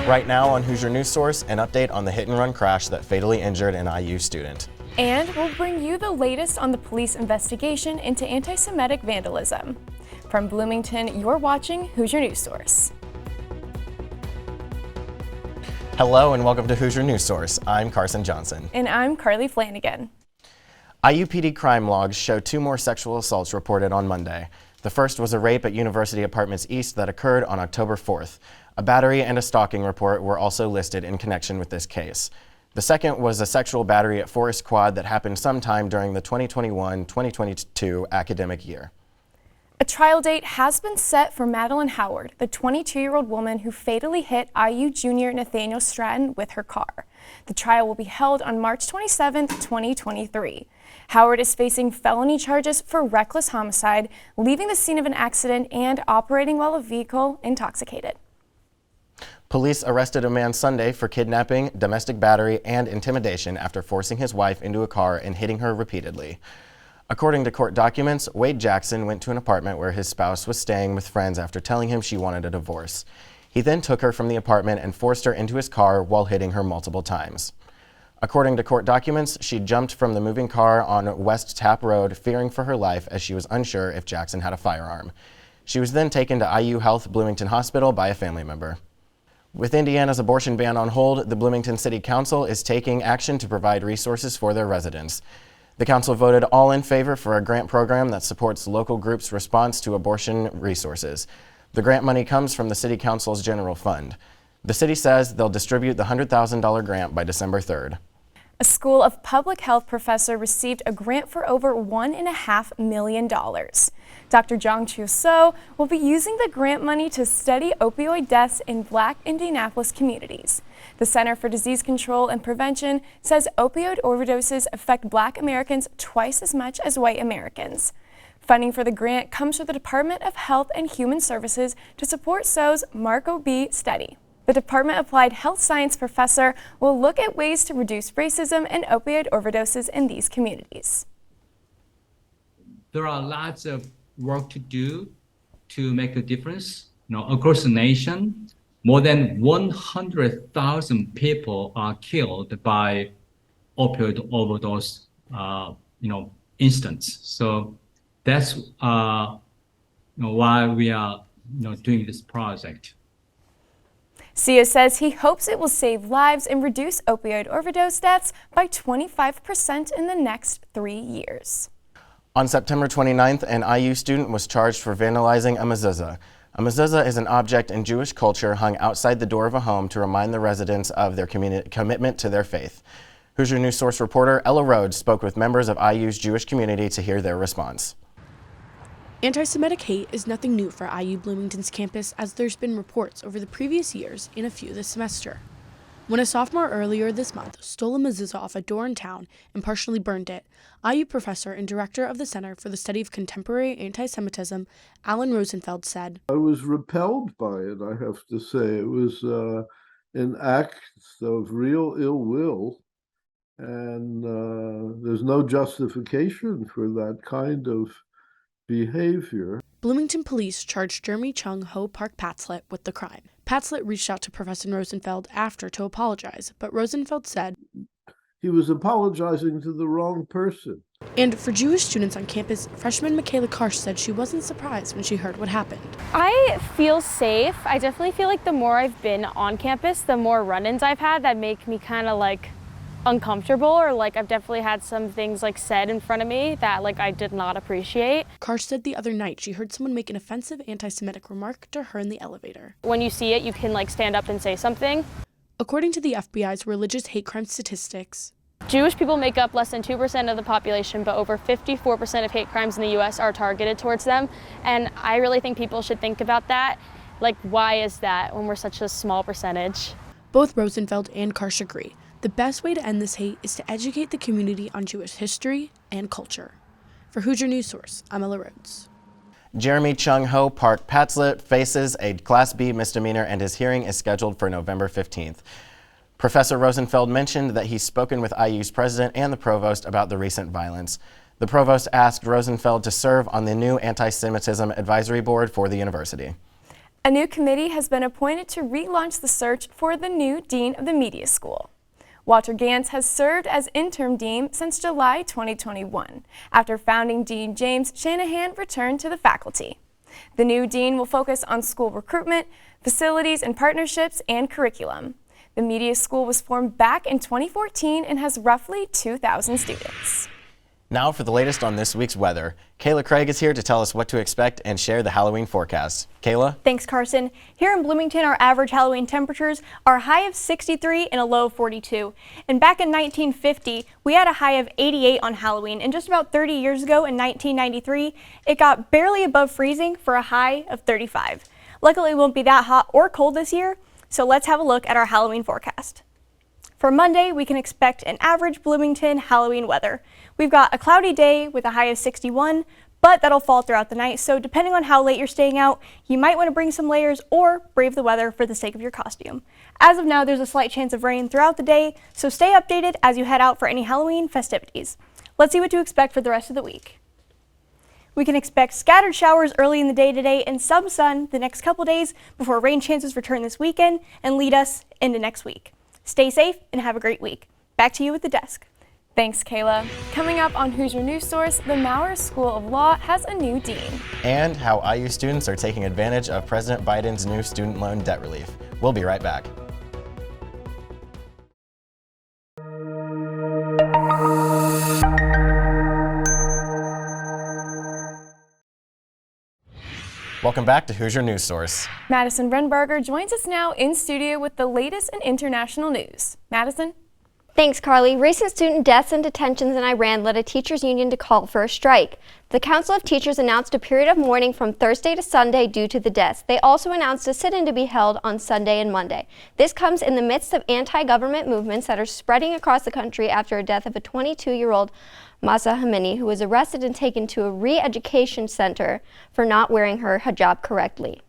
Right now on Hoosier News Source, an update on the hit-and-run crash that fatally injured an IU student. And we'll bring you the latest on the police investigation into anti-Semitic vandalism. From Bloomington, you're watching Hoosier News Source. Hello and welcome to Hoosier News Source. I'm Carson Johnson. And I'm Carly Flanagan. IUPD crime logs show 2 more sexual assaults reported on Monday. The first was a rape at University Apartments East that occurred on October 4th. A battery and a stalking report were also listed in connection with this case. The second was a sexual battery at Forest Quad that happened sometime during the 2021-2022 academic year. A trial date has been set for Madeline Howard, the 22-year-old woman who fatally hit IU junior Nathaniel Stratton with her car. The trial will be held on March 27, 2023. Howard is facing felony charges for reckless homicide, leaving the scene of an accident, and operating while a vehicle intoxicated. Police arrested a man Sunday for kidnapping, domestic battery, and intimidation after forcing his wife into a car and hitting her repeatedly. According to court documents, Wade Jackson went to an apartment where his spouse was staying with friends after telling him she wanted a divorce. He then took her from the apartment and forced her into his car while hitting her multiple times. According to court documents, she jumped from the moving car on West Tap Road, fearing for her life as she was unsure if Jackson had a firearm. She was then taken to IU Health Bloomington Hospital by a family member. With Indiana's abortion ban on hold, the Bloomington City Council is taking action to provide resources for their residents. The council voted all in favor for a grant program that supports local groups' response to abortion resources. The grant money comes from the City Council's general fund. The city says they'll distribute the $100,000 grant by December 3rd. A School of Public Health professor received a grant for over $1.5 million. Dr. Jong Chu So will be using the grant money to study opioid deaths in Black Indianapolis communities. The Center for Disease Control and Prevention says opioid overdoses affect Black Americans twice as much as white Americans. Funding for the grant comes from the Department of Health and Human Services to support So's Marco B. study. The Department Applied Health Science professor will look at ways to reduce racism and opioid overdoses in these communities. There are lots of work to do to make a difference. Across the nation, more than 100,000 people are killed by opioid overdose, instance. So that's why we are, doing this project. Sia says he hopes it will save lives and reduce opioid overdose deaths by 25% in the next 3 years. On September 29th, an IU student was charged for vandalizing a mezuzah. A mezuzah is an object in Jewish culture hung outside the door of a home to remind the residents of their commitment to their faith. Hoosier News Source reporter Ella Rhodes spoke with members of IU's Jewish community to hear their response. Anti-Semitic hate is nothing new for IU Bloomington's campus, as there's been reports over the previous years and a few this semester. When a sophomore earlier this month stole a mezuzah off a door in town and partially burned it, IU professor and director of the Center for the Study of Contemporary Anti-Semitism, Alan Rosenfeld, said, I was repelled by it, I have to say. It was an act of real ill will, and there's no justification for that kind of behavior. Bloomington police charged Jeremy Chung Ho Park Patzlet with the crime. Patzlet reached out to Professor Rosenfeld after to apologize, but Rosenfeld said he was apologizing to the wrong person. And for Jewish students on campus, freshman Michaela Karsh said she wasn't surprised when she heard what happened. I feel safe. I definitely feel like the more I've been on campus, the more run-ins I've had that make me kind of uncomfortable, or I've definitely had some things said in front of me that I did not appreciate. Karsh said the other night she heard someone make an offensive anti-Semitic remark to her in the elevator. When you see it, you can stand up and say something. According to the FBI's religious hate crime statistics, Jewish people make up less than 2% of the population, but over 54% of hate crimes in the U.S. are targeted towards them. And I really think people should think about that. Why is that when we're such a small percentage? Both Rosenfeld and Karsh agree. The best way to end this hate is to educate the community on Jewish history and culture. For Hoosier News Source, I'm Ella Rhodes. Jeremy Chung Ho Park Patzlet faces a Class B misdemeanor and his hearing is scheduled for November 15th. Professor Rosenfeld mentioned that he's spoken with IU's president and the provost about the recent violence. The provost asked Rosenfeld to serve on the new Anti-Semitism Advisory Board for the university. A new committee has been appointed to relaunch the search for the new dean of the media school. Walter Gantz has served as interim dean since July 2021, after founding Dean James Shanahan returned to the faculty. The new dean will focus on school recruitment, facilities and partnerships, and curriculum. The media school was formed back in 2014 and has roughly 2,000 students. Now for the latest on this week's weather. Kayla Craig is here to tell us what to expect and share the Halloween forecast. Kayla? Thanks, Carson. Here in Bloomington, our average Halloween temperatures are a high of 63 and a low of 42. And back in 1950, we had a high of 88 on Halloween. And just about 30 years ago, in 1993, it got barely above freezing for a high of 35. Luckily, it won't be that hot or cold this year, so let's have a look at our Halloween forecast. For Monday, we can expect an average Bloomington Halloween weather. We've got a cloudy day with a high of 61, but that'll fall throughout the night, so depending on how late you're staying out, you might want to bring some layers or brave the weather for the sake of your costume. As of now, there's a slight chance of rain throughout the day, so stay updated as you head out for any Halloween festivities. Let's see what to expect for the rest of the week. We can expect scattered showers early in the day today and some sun the next couple days before rain chances return this weekend and lead us into next week. Stay safe and have a great week. Back to you at the desk. Thanks, Kayla. Coming up on Hoosier News Source, the Maurer School of Law has a new dean. And how IU students are taking advantage of President Biden's new student loan debt relief. We'll be right back. Welcome back to Hoosier News Source. Madison Renberger joins us now in studio with the latest in international news. Madison? Thanks, Carly. Recent student deaths and detentions in Iran led a teachers' union to call for a strike. The Council of Teachers announced a period of mourning from Thursday to Sunday due to the deaths. They also announced a sit-in to be held on Sunday and Monday. This comes in the midst of anti-government movements that are spreading across the country after a death of a 22-year-old Mahsa Amini, who was arrested and taken to a re-education center for not wearing her hijab correctly.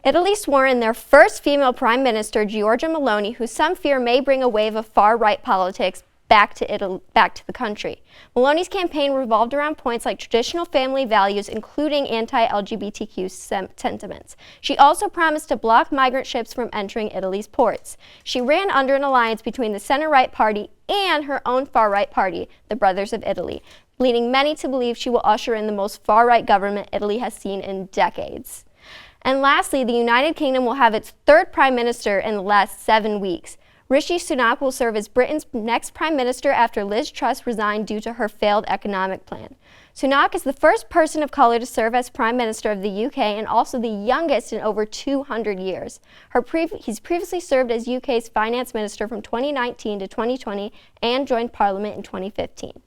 Italy swore in their first female prime minister, Giorgia Meloni, who some fear may bring a wave of far-right politics back to the country. Meloni's campaign revolved around points like traditional family values, including anti-LGBTQ sentiments. She also promised to block migrant ships from entering Italy's ports. She ran under an alliance between the center-right party and her own far-right party, the Brothers of Italy, leading many to believe she will usher in the most far-right government Italy has seen in decades. And lastly, the United Kingdom will have its third prime minister in the last 7 weeks. Rishi Sunak will serve as Britain's next prime minister after Liz Truss resigned due to her failed economic plan. Sunak is the first person of color to serve as prime minister of the UK and also the youngest in over 200 years. He's previously served as UK's finance minister from 2019 to 2020 and joined parliament in 2015.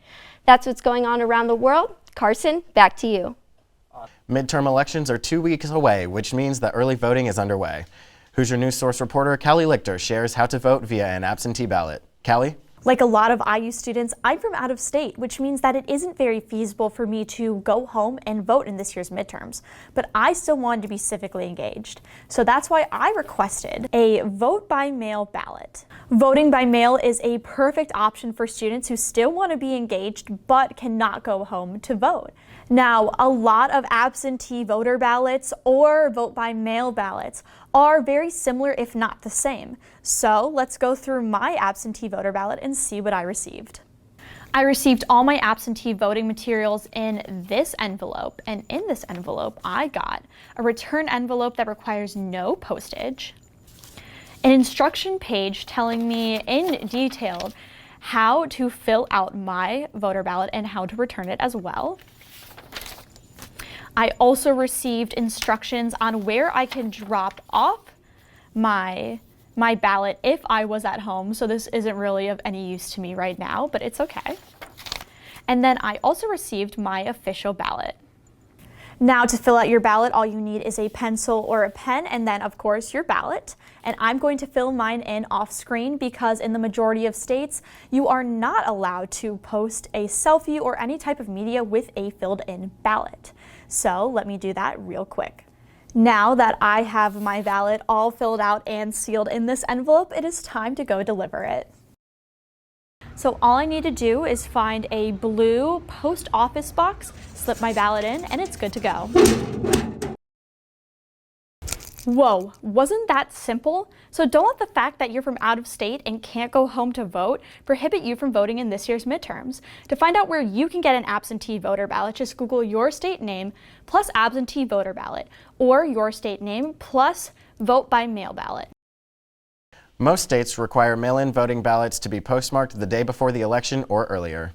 That's what's going on around the world. Carson, back to you. Midterm elections are 2 weeks away, which means that early voting is underway. Hoosier News Source reporter Callie Lichter shares how to vote via an absentee ballot. Callie? Like a lot of IU students, I'm from out of state, which means that it isn't very feasible for me to go home and vote in this year's midterms. But I still wanted to be civically engaged. So that's why I requested a vote by mail ballot. Voting by mail is a perfect option for students who still want to be engaged but cannot go home to vote. Now, a lot of absentee voter ballots or vote by mail ballots are very similar, if not the same. So let's go through my absentee voter ballot and see what I received. I received all my absentee voting materials in this envelope, and in this envelope I got a return envelope that requires no postage, an instruction page telling me in detail how to fill out my voter ballot and how to return it as well. I also received instructions on where I can drop off my ballot if I was at home, so this isn't really of any use to me right now, but it's okay. And then I also received my official ballot. Now, to fill out your ballot, all you need is a pencil or a pen, and then of course your ballot. And I'm going to fill mine in off screen because in the majority of states, you are not allowed to post a selfie or any type of media with a filled in ballot. So let me do that real quick. Now that I have my ballot all filled out and sealed in this envelope, it is time to go deliver it. So all I need to do is find a blue post office box, slip my ballot in, and it's good to go. Whoa, wasn't that simple? So don't let the fact that you're from out of state and can't go home to vote prohibit you from voting in this year's midterms. To find out where you can get an absentee voter ballot, just Google your state name plus absentee voter ballot or your state name plus vote by mail ballot. Most states require mail-in voting ballots to be postmarked the day before the election or earlier.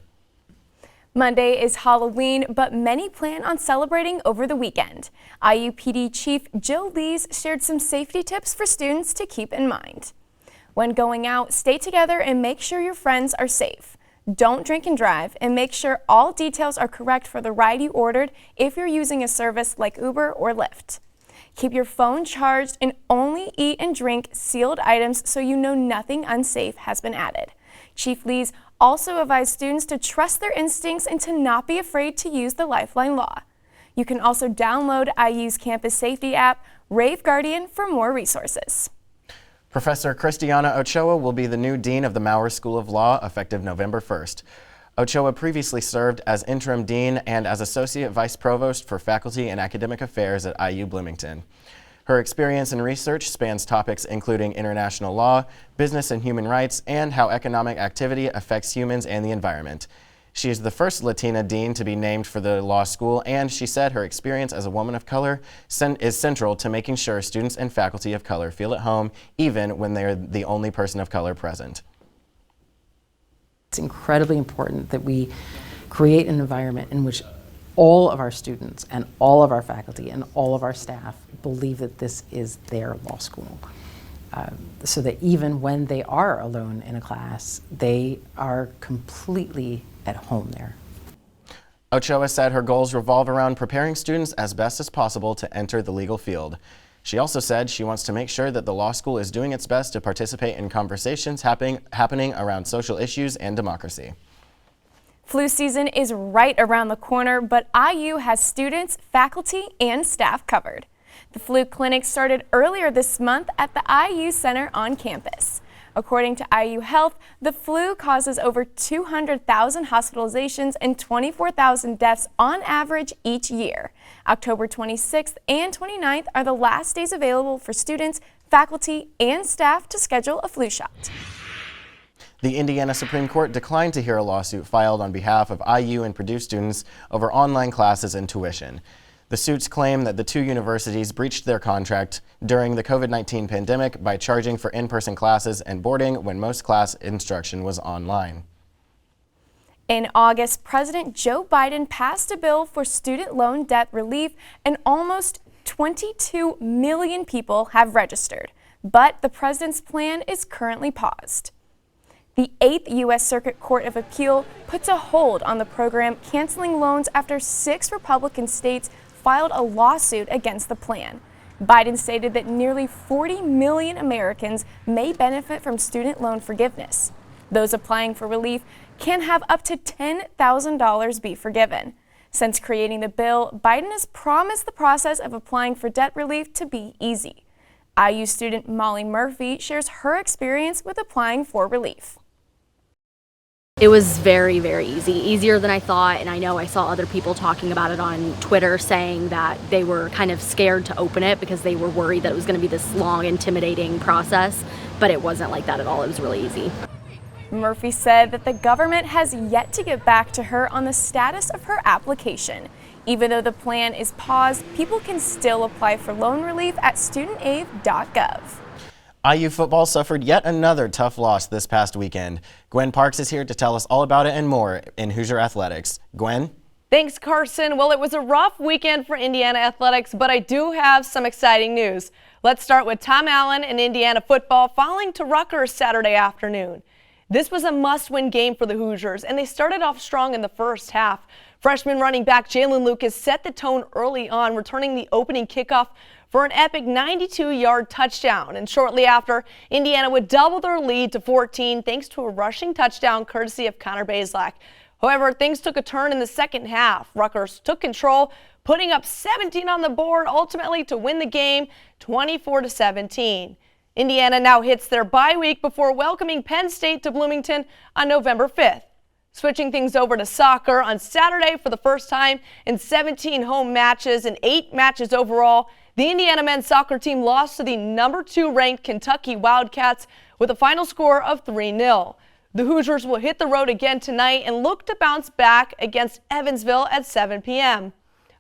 Monday is Halloween, but many plan on celebrating over the weekend. IUPD Chief Jill Lees shared some safety tips for students to keep in mind. When going out, stay together and make sure your friends are safe. Don't drink and drive, and make sure all details are correct for the ride you ordered if you're using a service like Uber or Lyft. Keep your phone charged and only eat and drink sealed items so you know nothing unsafe has been added. Chief Lees also advised students to trust their instincts and to not be afraid to use the Lifeline Law. You can also download IU's campus safety app, Rave Guardian, for more resources. Professor Christiana Ochoa will be the new dean of the Maurer School of Law effective November 1st. Ochoa previously served as interim dean and as associate vice provost for faculty and academic affairs at IU Bloomington. Her experience and research spans topics including international law, business and human rights, and how economic activity affects humans and the environment. She is the first Latina dean to be named for the law school, and she said her experience as a woman of color is central to making sure students and faculty of color feel at home, even when they're the only person of color present. It's incredibly important that we create an environment in which all of our students and all of our faculty and all of our staff believe that this is their law school. So that even when they are alone in a class, they are completely at home there. Ochoa said her goals revolve around preparing students as best as possible to enter the legal field. She also said she wants to make sure that the law school is doing its best to participate in conversations happening around social issues and democracy. Flu season is right around the corner, but IU has students, faculty, and staff covered. The flu clinic started earlier this month at the IU Center on campus. According to IU Health, the flu causes over 200,000 hospitalizations and 24,000 deaths on average each year. October 26th and 29th are the last days available for students, faculty, and staff to schedule a flu shot. The Indiana Supreme Court declined to hear a lawsuit filed on behalf of IU and Purdue students over online classes and tuition. The suits claim that the two universities breached their contract during the COVID-19 pandemic by charging for in-person classes and boarding when most class instruction was online. In August, President Joe Biden passed a bill for student loan debt relief, and almost 22 million people have registered. But the president's plan is currently paused. The 8th U.S. Circuit Court of Appeal puts a hold on the program, canceling loans after 6 Republican states filed a lawsuit against the plan. Biden stated that nearly 40 million Americans may benefit from student loan forgiveness. Those applying for relief can have up to $10,000 be forgiven. Since creating the bill, Biden has promised the process of applying for debt relief to be easy. IU student Molly Murphy shares her experience with applying for relief. It was very, very easy, easier than I thought, and I know I saw other people talking about it on Twitter saying that they were kind of scared to open it because they were worried that it was going to be this long, intimidating process, but it wasn't like that at all. It was really easy. Murphy said that the government has yet to get back to her on the status of her application. Even though the plan is paused, people can still apply for loan relief at studentaid.gov. IU football suffered yet another tough loss this past weekend. Gwen Parks is here to tell us all about it and more in Hoosier Athletics. Gwen? Thanks, Carson. Well, it was a rough weekend for Indiana athletics, but I do have some exciting news. Let's start with Tom Allen and Indiana football falling to Rutgers Saturday afternoon. This was a must-win game for the Hoosiers, and they started off strong in the first half. Freshman running back Jalen Lucas set the tone early on, returning the opening kickoff for an epic 92-yard touchdown. And shortly after, Indiana would double their lead to 14 thanks to a rushing touchdown courtesy of Connor Bazelak. However, things took a turn in the second half. Rutgers took control, putting up 17 on the board, ultimately to win the game 24-17. Indiana now hits their bye week before welcoming Penn State to Bloomington on November 5th. Switching things over to soccer, on Saturday for the first time in 17 home matches and 8 matches overall, The Indiana men's soccer team lost to the number 2 ranked Kentucky Wildcats with a final score of 3-0. The Hoosiers will hit the road again tonight and look to bounce back against Evansville at 7 p.m.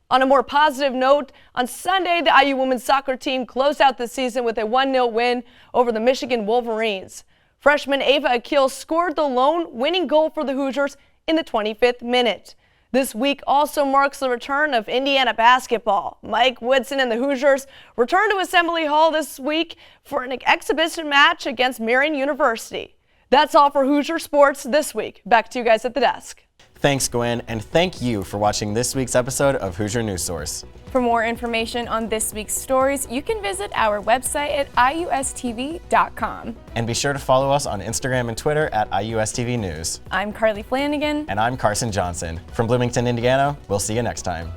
On a more positive note, on Sunday, the IU women's soccer team closed out the season with a 1-0 win over the Michigan Wolverines. Freshman Ava Akil scored the lone winning goal for the Hoosiers in the 25th minute. This week also marks the return of Indiana basketball. Mike Woodson and the Hoosiers return to Assembly Hall this week for an exhibition match against Marian University. That's all for Hoosier Sports this week. Back to you guys at the desk. Thanks, Gwen, and thank you for watching this week's episode of Hoosier News Source. For more information on this week's stories, you can visit our website at iustv.com. And be sure to follow us on Instagram and Twitter at IUSTV News. I'm Carly Flanagan. And I'm Carson Johnson. From Bloomington, Indiana, we'll see you next time.